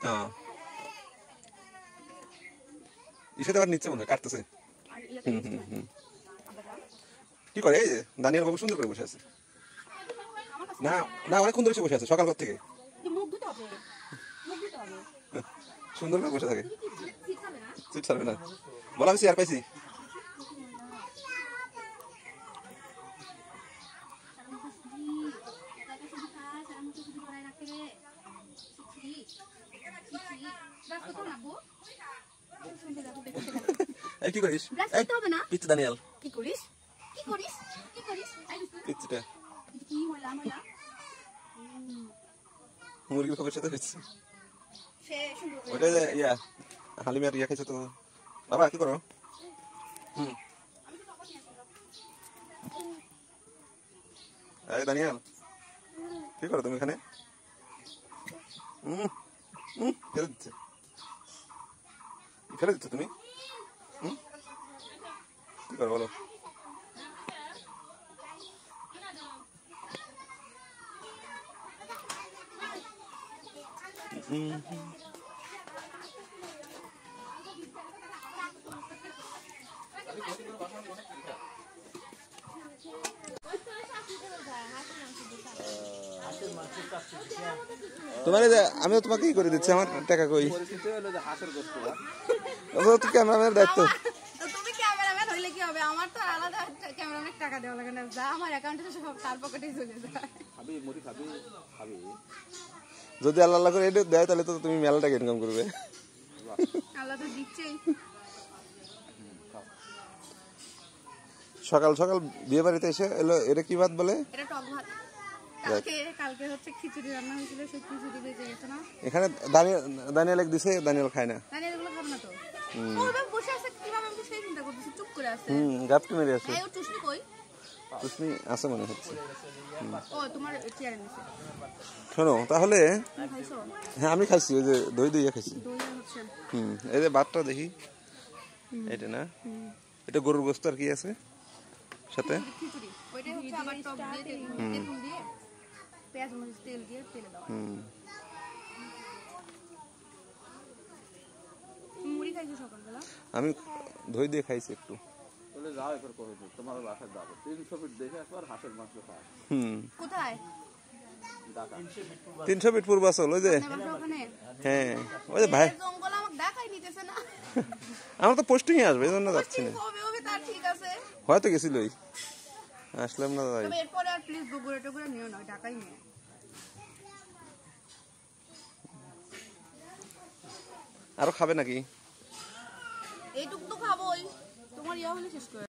হ্যাঁ ইসে তো আবার নিচ্ছে মনে হয় কাটতেছে কি করে এই যে দানিয়াল বাবু সুন্দর করে বসে আছে না না অনেক সুন্দর বসে আছে সকাল থেকে সুন্দর করে বসে থাকে সিট ছাড়বে না বলো আমি চেয়ার পাইছি কি করিস পিচ্ছি দানিয়াল কি করিস কি করিস কি করিস পিচ্ছিটা কি হইলা হইলা মুরগির খবর সাথে হচ্ছে সে সুন্দর ওটা যে ইয়া হালিমার ইয়া খাইছে তো বাবা কি করো এই দানিয়াল কি করো তুমি এখানে ফেলে দিচ্ছে ফেলে দিচ্ছ তুমি কি করো বলো তোমার আমি তোমাকে কি করে দিচ্ছি আমার টাকা কই ক্যামেরাম্যানের দায়িত্ব তুমি ক্যামেরাম্যান হইলে কি হবে আমার তো আলাদা ক্যামেরাম্যান টাকা দেওয়া লাগে না যা আমার অ্যাকাউন্টে তো সব তার পকেটেই চলে যায় যদি আল্লাহ আল্লাহ করে এটা দেয় তাহলে তো তুমি মেলা টাকা ইনকাম করবে আল্লাহ তো দিচ্ছেই সকাল সকাল বিয়ে বাড়িতে এসে এলো এটা কি ভাত বলে এটা টক ভাত কালকে হচ্ছে খিচুড়ি রান্না হয়েছিল সেই খিচুড়ি বেঁচে গেছে না এখানে দানিয়াল এক দিছে দানিয়াল খায় না দানিয়াল এগুলো খাবে না তো ওইভাবে বসে আছে কিভাবে আমি সেই চিন্তা করতেছি চুপ করে আছে গাপটি মেরে আছে এই টুসনি কই টুসনি আছে মনে হচ্ছে ও তোমার চেয়ারে নিচে শোনো তাহলে খাইছো হ্যাঁ আমি খাইছি ওই যে দই দই খাইছি দই হচ্ছে এই যে ভাতটা দেখি এটা না এটা গরুর গোশত আর কি আছে সাথে খিচুড়ি ওইটাই হচ্ছে আবার টক দিয়ে তেল দিয়ে পেঁয়াজ মরিচ তেল দিয়ে তেলে দাও মুড়ি খাইছো সকালবেলা আমি দই দিয়ে খাইছি একটু বলে যাও একবার করে দিই তোমার বাসায় যাবো 300 ফিট দেখে একবার হাঁসের মাংস খাওয়া কোথায় 300 ফিট পূর্ব আসল ওই যে হ্যাঁ ওই যে ভাই জঙ্গল আমাকে দেখাই নিতেছে না আমার তো পোস্টিং এ আসবে এজন্য যাচ্ছি না হবে তার ঠিক আছে হয়তো গেছিলই আসলাম না দাদা এরপরে আর প্লিজ বগুড়া টগুড়া নিও না ঢাকাই নিও আরো খাবে নাকি এইটুকু তো খাবোই তোমার ইয়া হলে শেষ করে